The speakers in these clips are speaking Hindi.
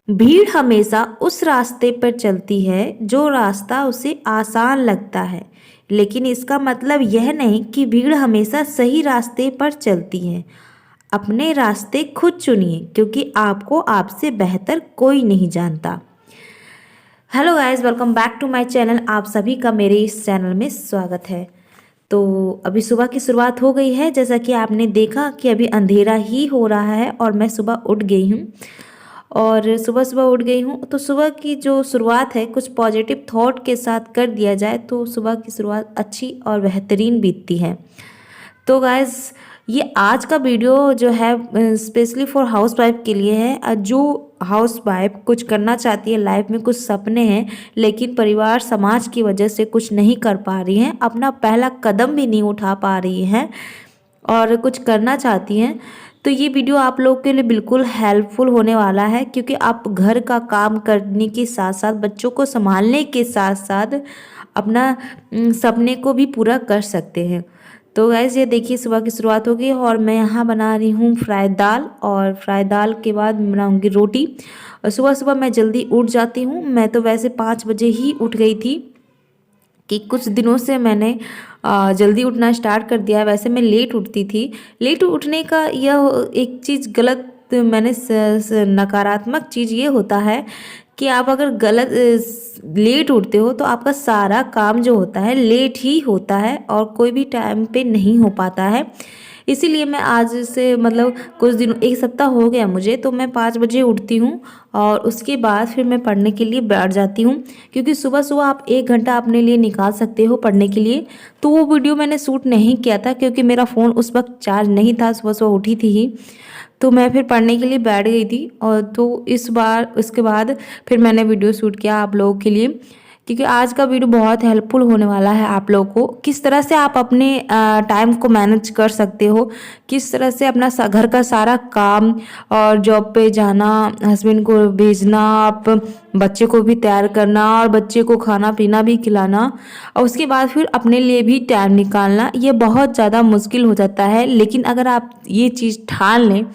भीड़ हमेशा उस रास्ते पर चलती है जो रास्ता उसे आसान लगता है, लेकिन इसका मतलब यह नहीं कि भीड़ हमेशा सही रास्ते पर चलती है। अपने रास्ते खुद चुनिए, क्योंकि आपको आपसे बेहतर कोई नहीं जानता। Hello guys, welcome back to my channel. आप सभी का मेरे इस चैनल में स्वागत है। तो अभी सुबह की शुरुआत हो गई है। जैसा कि आपने देखा कि अभी अंधेरा ही हो रहा है और मैं सुबह उठ गई हूँ। और सुबह सुबह उठ गई हूँ तो सुबह की जो शुरुआत है कुछ पॉजिटिव थॉट के साथ कर दिया जाए तो सुबह की शुरुआत अच्छी और बेहतरीन बीतती है। तो गाइस, ये आज का वीडियो जो है स्पेशली फॉर हाउस वाइफ के लिए है। जो हाउस वाइफ कुछ करना चाहती है लाइफ में, कुछ सपने हैं लेकिन परिवार समाज की वजह से कुछ नहीं कर पा रही हैं, अपना पहला कदम भी नहीं उठा पा रही हैं और कुछ करना चाहती हैं, तो ये वीडियो आप लोगों के लिए बिल्कुल हेल्पफुल होने वाला है। क्योंकि आप घर का काम करने के साथ साथ, बच्चों को संभालने के साथ साथ अपना सपने को भी पूरा कर सकते हैं। तो गैस, ये देखिए सुबह की शुरुआत हो गई और मैं यहाँ बना रही हूँ फ्राई दाल, और फ्राई दाल के बाद बनाऊँगी रोटी। और सुबह सुबह मैं जल्दी उठ जाती हूँ। मैं तो वैसे 5 बजे ही उठ गई थी कि कुछ दिनों से मैंने जल्दी उठना स्टार्ट कर दिया है। वैसे मैं लेट उठती थी। लेट उठने का यह एक चीज़ गलत, मैंने नकारात्मक चीज़ ये होता है कि आप अगर गलत लेट उठते हो तो आपका सारा काम जो होता है लेट ही होता है और कोई भी टाइम पे नहीं हो पाता है। इसीलिए मैं आज से मतलब कुछ दिन, एक सप्ताह हो गया मुझे, तो मैं 5 बजे उठती हूँ और उसके बाद फिर मैं पढ़ने के लिए बैठ जाती हूँ। क्योंकि सुबह सुबह आप 1 घंटा अपने लिए निकाल सकते हो पढ़ने के लिए। तो वो वीडियो मैंने शूट नहीं किया था क्योंकि मेरा फ़ोन उस वक्त चार्ज नहीं था, सुबह सुबह उठी थी ही। तो मैं फिर पढ़ने के लिए बैठ गई थी। और तो इस बार उसके बाद फिर मैंने वीडियो शूट किया आप लोगों के लिए, क्योंकि आज का वीडियो बहुत हेल्पफुल होने वाला है आप लोगों को। किस तरह से आप अपने टाइम को मैनेज कर सकते हो, किस तरह से अपना घर का सारा काम और जॉब पे जाना, हस्बैंड को भेजना, आप बच्चे को भी तैयार करना और बच्चे को खाना पीना भी खिलाना, और उसके बाद फिर अपने लिए भी टाइम निकालना, ये बहुत ज़्यादा मुश्किल हो जाता है। लेकिन अगर आप ये चीज़ ठान लें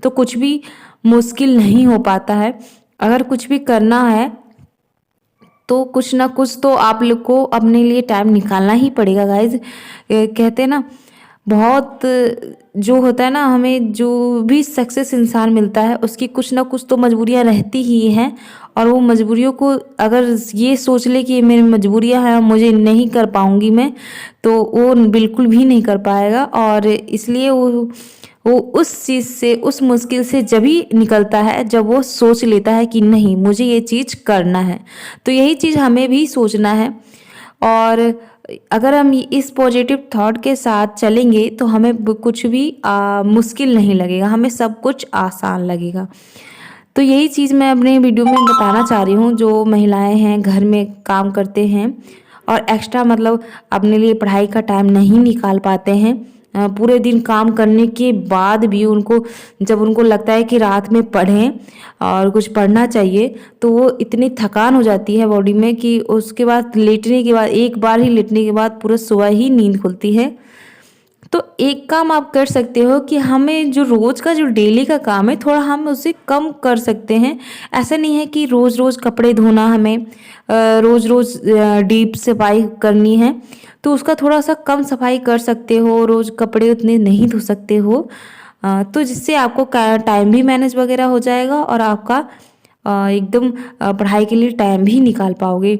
तो कुछ भी मुश्किल नहीं हो पाता है। अगर कुछ भी करना है तो कुछ ना कुछ तो आप लोग को अपने लिए टाइम निकालना ही पड़ेगा गाइज। कहते हैं ना, बहुत जो होता है ना, हमें जो भी सक्सेस इंसान मिलता है उसकी कुछ ना कुछ तो मजबूरियां रहती ही हैं। और वो मजबूरियों को अगर ये सोच ले कि ये मेरी मजबूरियां हैं, मुझे नहीं कर पाऊंगी मैं, तो वो बिल्कुल भी नहीं कर पाएगा। और इसलिए वो उस चीज़ से, उस मुश्किल से जब ही निकलता है जब वो सोच लेता है कि नहीं, मुझे ये चीज़ करना है। तो यही चीज़ हमें भी सोचना है। और अगर हम इस पॉजिटिव थॉट के साथ चलेंगे तो हमें कुछ भी मुश्किल नहीं लगेगा, हमें सब कुछ आसान लगेगा। तो यही चीज़ मैं अपने वीडियो में बताना चाह रही हूँ। जो महिलाएं हैं, घर में काम करते हैं और एक्स्ट्रा मतलब अपने लिए पढ़ाई का टाइम नहीं निकाल पाते हैं, पूरे दिन काम करने के बाद भी उनको, जब उनको लगता है कि रात में पढ़ें और कुछ पढ़ना चाहिए, तो वो इतनी थकान हो जाती है बॉडी में कि उसके बाद लेटने के बाद, एक बार ही लेटने के बाद पूरा सुबह ही नींद खुलती है। तो एक काम आप कर सकते हो कि हमें जो रोज़ का, जो डेली का काम है, थोड़ा हम उसे कम कर सकते हैं। ऐसा नहीं है कि रोज़ रोज़ कपड़े धोना, हमें रोज़ रोज़ डीप सफाई करनी है, तो उसका थोड़ा सा कम सफाई कर सकते हो। रोज़ कपड़े उतने नहीं धो सकते हो, तो जिससे आपको टाइम भी मैनेज वगैरह हो जाएगा और आपका एकदम पढ़ाई के लिए टाइम भी निकाल पाओगे।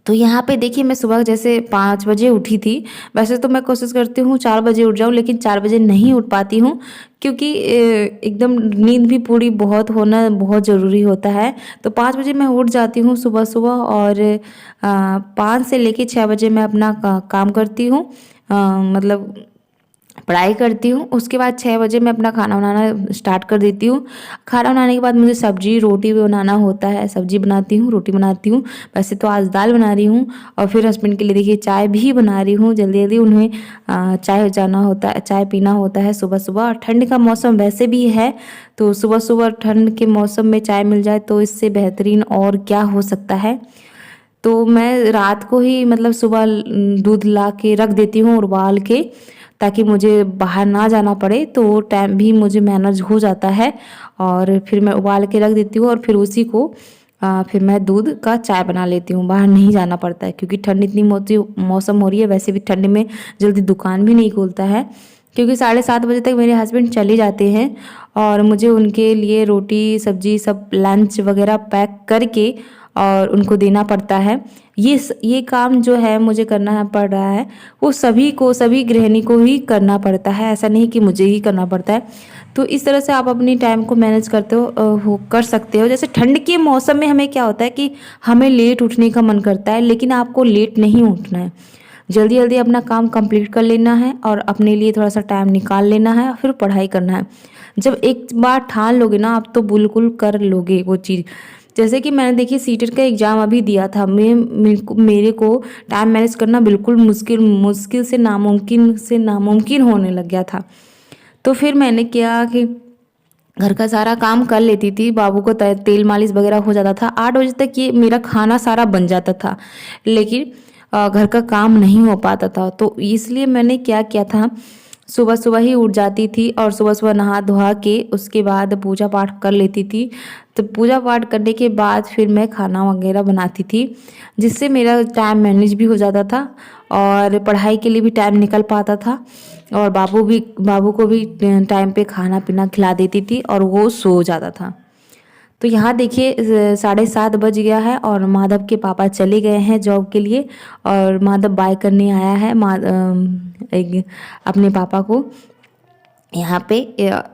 तो यहाँ पे देखिए, मैं सुबह जैसे 5 बजे उठी थी। वैसे तो मैं कोशिश करती हूँ 4 बजे उठ जाऊँ, लेकिन 4 बजे नहीं उठ पाती हूँ क्योंकि एकदम नींद भी पूरी बहुत होना बहुत ज़रूरी होता है। तो 5 बजे मैं उठ जाती हूँ सुबह सुबह, और 5 से लेके 6 बजे मैं अपना काम करती हूँ, मतलब पढ़ाई करती हूँ। उसके बाद 6 बजे मैं अपना खाना बनाना स्टार्ट कर देती हूँ। खाना बनाने के बाद मुझे सब्जी रोटी भी बनाना होता है। सब्जी बनाती हूँ, रोटी बनाती हूँ। वैसे तो आज दाल बना रही हूँ। और फिर हस्बैंड के लिए देखिए चाय भी बना रही हूँ। जल्दी जल्दी उन्हें चाय जाना होता है, चाय पीना होता है सुबह सुबह। और ठंड का मौसम वैसे भी है, तो सुबह सुबह ठंड के मौसम में चाय मिल जाए तो इससे बेहतरीन और क्या हो सकता है। तो मैं रात को ही मतलब सुबह दूध ला के रख देती हूँ और उबाल के, ताकि मुझे बाहर ना जाना पड़े, तो वो टाइम भी मुझे मैनेज हो जाता है। और फिर मैं उबाल के रख देती हूँ और फिर उसी को फिर मैं दूध का चाय बना लेती हूँ। बाहर नहीं जाना पड़ता है क्योंकि ठंड इतनी मौसम हो रही है। वैसे भी ठंड में जल्दी दुकान भी नहीं खुलता है, क्योंकि 7:30 बजे तक मेरे हस्बैंड चले जाते हैं और मुझे उनके लिए रोटी सब्जी सब लंच वगैरह पैक करके और उनको देना पड़ता है। ये काम जो है मुझे करना पड़ रहा है, वो सभी गृहिणी को ही करना पड़ता है, ऐसा नहीं कि मुझे ही करना पड़ता है। तो इस तरह से आप अपनी टाइम को मैनेज करते कर सकते हो। जैसे ठंड के मौसम में हमें क्या होता है कि हमें लेट उठने का मन करता है, लेकिन आपको लेट नहीं उठना है। जल्दी जल्दी अपना काम कंप्लीट कर लेना है और अपने लिए थोड़ा सा टाइम निकाल लेना है और फिर पढ़ाई करना है। जब एक बार ठान लोगे ना आप, तो बिल्कुल कर लोगे वो चीज़। जैसे कि मैंने देखिए सीटेट का एग्ज़ाम अभी दिया था। मेरे को टाइम मैनेज करना बिल्कुल मुश्किल से नामुमकिन होने लग गया था। तो फिर मैंने किया कि घर का सारा काम कर लेती थी, बाबू को तेल मालिश वगैरह हो जाता था। 8 बजे तक ये मेरा खाना सारा बन जाता था, लेकिन घर का काम नहीं हो पाता था। तो इसलिए मैंने क्या किया था, सुबह सुबह ही उठ जाती थी और सुबह सुबह नहा धोआ के उसके बाद पूजा पाठ कर लेती थी। तो पूजा पाठ करने के बाद फिर मैं खाना वगैरह बनाती थी, जिससे मेरा टाइम मैनेज भी हो जाता था और पढ़ाई के लिए भी टाइम निकल पाता था। और बाबू को भी टाइम पे खाना पीना खिला देती थी और वो सो जाता था। तो यहाँ देखिए 7:30 बज गया है और माधव के पापा चले गए हैं जॉब के लिए, और माधव बाय करने आया है अपने पापा को यहाँ पे।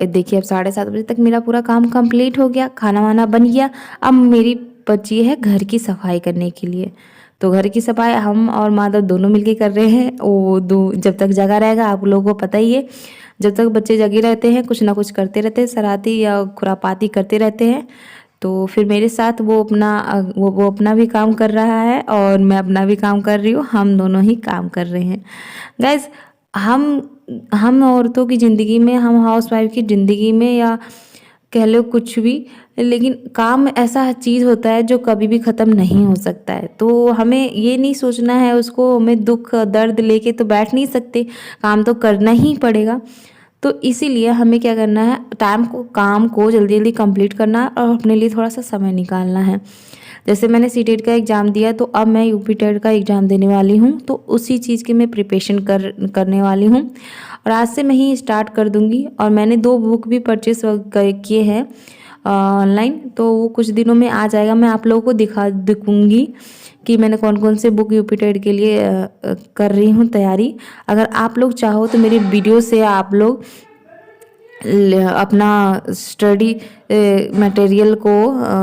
देखिए अब 7:30 बजे तक मेरा पूरा काम कंप्लीट हो गया, खाना वाना बन गया। अब मेरी बची है घर की सफाई करने के लिए। तो घर की सफाई हम और माधव दोनों मिलके कर रहे हैं। वो दो जब तक जगा रहेगा, आप लोगों को पता ही है, जब तक बच्चे जगे रहते हैं कुछ ना कुछ करते रहते हैं, शरारती या खुरापाती करते रहते हैं। तो फिर मेरे साथ वो अपना भी काम कर रहा है और मैं अपना भी काम कर रही हूँ, हम दोनों ही काम कर रहे हैं। गाइज, हम औरतों की ज़िंदगी में, हम हाउसवाइफ की ज़िंदगी में, या कह लो कुछ भी, लेकिन काम ऐसा चीज़ होता है जो कभी भी ख़त्म नहीं हो सकता है। तो हमें ये नहीं सोचना है उसको, हमें दुख दर्द लेके तो बैठ नहीं सकते, काम तो करना ही पड़ेगा। तो इसीलिए हमें क्या करना है, काम को जल्दी जल्दी कंप्लीट करना है और अपने लिए थोड़ा सा समय निकालना है। जैसे मैंने सीटेट का एग्ज़ाम दिया, तो अब मैं यूपी टेट का एग्ज़ाम देने वाली हूँ, तो उसी चीज़ की मैं प्रिपरेशन करने वाली हूँ और आज से मैं ही स्टार्ट कर दूँगी। और मैंने 2 बुक भी परचेस किए हैं ऑनलाइन, तो वो कुछ दिनों में आ जाएगा। मैं आप लोगों को दिखूँगी कि मैंने कौन कौन से बुक यूपी टेट के लिए कर रही हूँ तैयारी। अगर आप लोग चाहो तो मेरी वीडियो से आप लोग अपना स्टडी मटेरियल को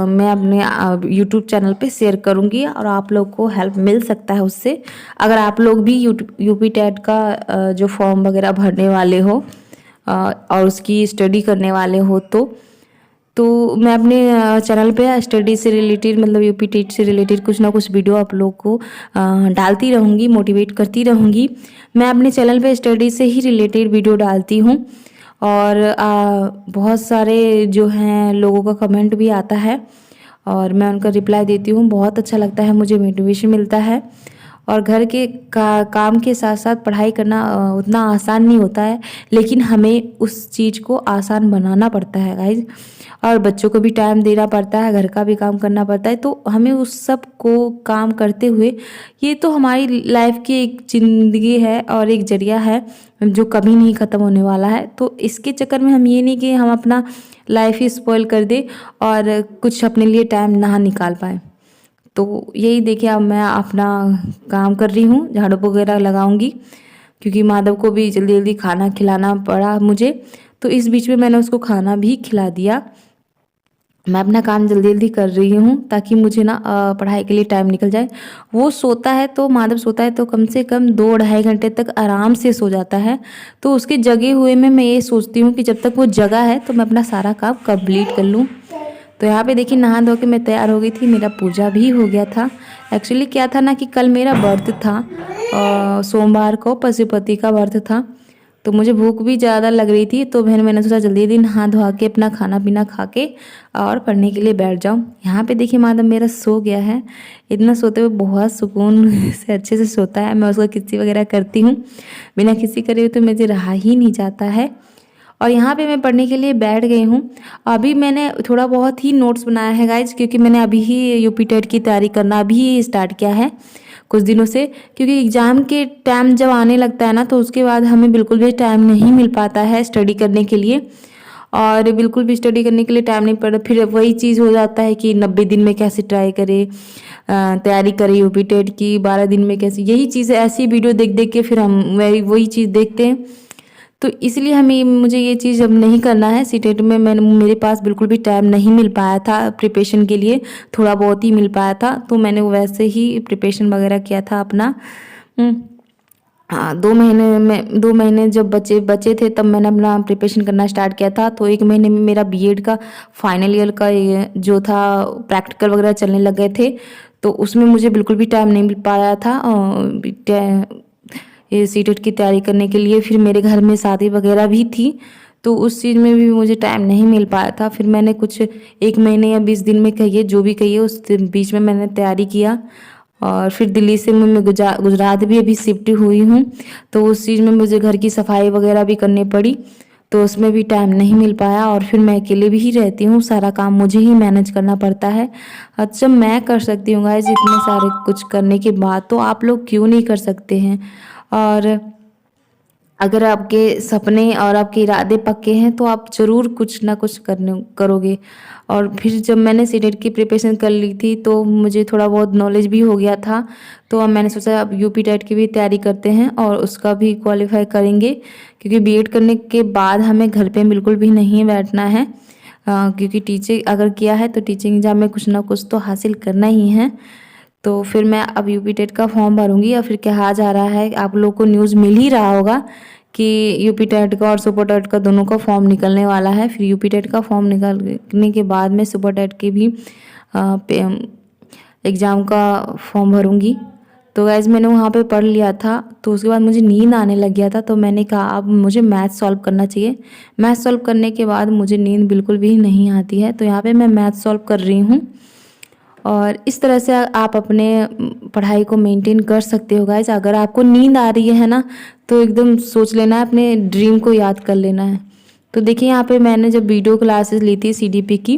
मैं अपने यूट्यूब चैनल पे शेयर करूँगी और आप लोग को हेल्प मिल सकता है उससे। अगर आप लोग भी यूपी टेट का जो फॉर्म वगैरह भरने वाले हो और उसकी स्टडी करने वाले हो, तो मैं अपने चैनल पे स्टडी से रिलेटेड, मतलब यूपी टेट से रिलेटेड कुछ ना कुछ वीडियो आप लोग को डालती रहूँगी, मोटिवेट करती रहूँगी। मैं अपने चैनल पे स्टडी से ही रिलेटेड वीडियो डालती हूँ और बहुत सारे जो हैं लोगों का कमेंट भी आता है और मैं उनका रिप्लाई देती हूँ। बहुत अच्छा लगता है, मुझे मोटिवेशन मिलता है। और घर के काम के साथ साथ पढ़ाई करना उतना आसान नहीं होता है, लेकिन हमें उस चीज़ को आसान बनाना पड़ता है गाइज। और बच्चों को भी टाइम देना पड़ता है, घर का भी काम करना पड़ता है। तो हमें उस सब को काम करते हुए, ये तो हमारी लाइफ की एक ज़िंदगी है और एक जरिया है जो कभी नहीं ख़त्म होने वाला है। तो इसके चक्कर में हम ये नहीं कि हम अपना लाइफ ही स्पॉइल कर दे और कुछ अपने लिए टाइम ना निकाल पाए। तो यही देखिए, अब मैं अपना काम कर रही हूँ, झाड़ू वगैरह लगाऊंगी क्योंकि माधव को भी जल्दी जल्दी खाना खिलाना पड़ा मुझे। तो इस बीच में मैंने उसको खाना भी खिला दिया। मैं अपना काम जल्दी जल्दी कर रही हूँ ताकि मुझे ना पढ़ाई के लिए टाइम निकल जाए। वो सोता है, तो माधव सोता है तो कम से कम 2-2.5 घंटे तक आराम से सो जाता है। तो उसके जगे हुए में मैं ये सोचती हूँ कि जब तक वो जगा है तो मैं अपना सारा काम कंप्लीट कर लूँ। तो यहाँ पे देखिए नहा धो के मैं तैयार हो गई थी, मेरा पूजा भी हो गया था। एक्चुअली क्या था ना कि कल मेरा व्रत था, सोमवार को पशुपति का व्रत था। तो मुझे भूख भी ज़्यादा लग रही थी, तो मैंने सोचा जल्दी जल्दी नहा धोआ के अपना खाना पीना खा के और पढ़ने के लिए बैठ जाऊँ। यहाँ पे देखिए माधव मेरा सो गया है। इतना सोते हुए बहुत सुकून से अच्छे से सोता है। मैं उसको किस्सी वगैरह करती हूँ, बिना किस्सी करे हुए तो मुझे रहा ही नहीं जाता है। और यहाँ पे मैं पढ़ने के लिए बैठ गई हूँ। अभी मैंने थोड़ा बहुत ही नोट्स बनाया है गाइज, क्योंकि मैंने अभी ही यूपी टेट की तैयारी करना अभी स्टार्ट किया है कुछ दिनों से। क्योंकि एग्ज़ाम के टाइम जब आने लगता है ना, तो उसके बाद हमें बिल्कुल भी टाइम नहीं मिल पाता है स्टडी करने के लिए, और बिल्कुल भी स्टडी करने के लिए टाइम नहीं पड़ा। फिर वही चीज़ हो जाता है कि 90 दिन में कैसे ट्राई करें, तैयारी करें यूपी टेट की, 12 दिन में कैसे, यही चीज़ें ऐसी वीडियो देख देख के फिर हम वही चीज़ देखते हैं। तो इसलिए मुझे ये चीज़ अब नहीं करना है। सीटेट में मेरे पास बिल्कुल भी टाइम नहीं मिल पाया था प्रिपरेशन के लिए, थोड़ा बहुत ही मिल पाया था, तो मैंने वैसे ही प्रिपरेशन वगैरह किया था अपना। हाँ, 2 महीने जब बचे थे तब मैंने अपना प्रिपरेशन करना स्टार्ट किया था। तो 1 महीने में मेरा बीएड का फाइनल ईयर का जो था प्रैक्टिकल वगैरह चलने लग गए थे, तो उसमें मुझे बिल्कुल भी टाइम नहीं मिल पाया था ये सीटेट की तैयारी करने के लिए। फिर मेरे घर में शादी वगैरह भी थी, तो उस चीज़ में भी मुझे टाइम नहीं मिल पाया था। फिर मैंने कुछ 1 महीने या 20 दिन में कहिए, जो भी कहिए, उस बीच में मैंने तैयारी किया। और फिर दिल्ली से मैं गुजरात भी अभी शिफ्ट हुई हूँ, तो उस चीज़ में मुझे घर की सफाई वगैरह भी करनी पड़ी, तो उसमें भी टाइम नहीं मिल पाया। और फिर मैं अकेले भी ही रहती हूँ, सारा काम मुझे ही मैनेज करना पड़ता है। अच्छा, मैं कर सकती हूँ गाइस इतने सारे कुछ करने के बाद, तो आप लोग क्यों नहीं कर सकते हैं? और अगर आपके सपने और आपके इरादे पक्के हैं तो आप ज़रूर कुछ ना कुछ करोगे। और फिर जब मैंने सीटेट की प्रिपरेशन कर ली थी, तो मुझे थोड़ा बहुत नॉलेज भी हो गया था, तो अब मैंने सोचा अब यूपी टेट की भी तैयारी करते हैं और उसका भी क्वालिफाई करेंगे। क्योंकि बीएड करने के बाद हमें घर पे बिल्कुल भी नहीं बैठना है, क्योंकि टीचिंग अगर किया है तो टीचिंग एग्जाम में कुछ ना कुछ तो हासिल करना ही है। तो फिर मैं अब यूपी टेट का फॉर्म भरूंगी। या फिर कहा जा रहा है, आप लोग को न्यूज़ मिल ही रहा होगा कि यूपी टेट का और सुपर टेट का दोनों का फॉर्म निकलने वाला है। फिर यूपी टेट का फॉर्म निकलने के बाद में सुपर टेट की भी एग्ज़ाम का फॉर्म भरूंगी। तो गैस मैंने वहाँ पे पढ़ लिया था, तो उसके बाद मुझे नींद आने लग गया था, तो मैंने कहा अब मुझे मैथ सॉल्व करना चाहिए। मैथ सॉल्व करने के बाद मुझे नींद बिल्कुल भी नहीं आती है, तो यहाँ पे मैं मैथ सॉल्व कर रही हूँ। और इस तरह से आप अपने पढ़ाई को मेंटेन कर सकते हो गाइज। अगर आपको नींद आ रही है ना, तो एकदम सोच लेना है, अपने ड्रीम को याद कर लेना है। तो देखिए यहाँ पे मैंने जब वीडियो क्लासेस ली थी सीडीपी की,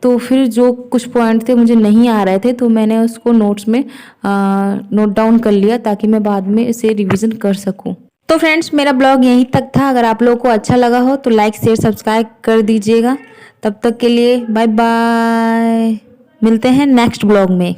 तो फिर जो कुछ पॉइंट थे मुझे नहीं आ रहे थे, तो मैंने उसको नोट्स में नोट डाउन कर लिया, ताकि मैं बाद में इसे रिविज़न कर सकूँ। तो फ्रेंड्स, मेरा ब्लॉग यहीं तक था। अगर आप लोगों को अच्छा लगा हो तो लाइक शेयर सब्सक्राइब कर दीजिएगा। तब तक के लिए बाय बाय, मिलते हैं नेक्स्ट ब्लॉग में।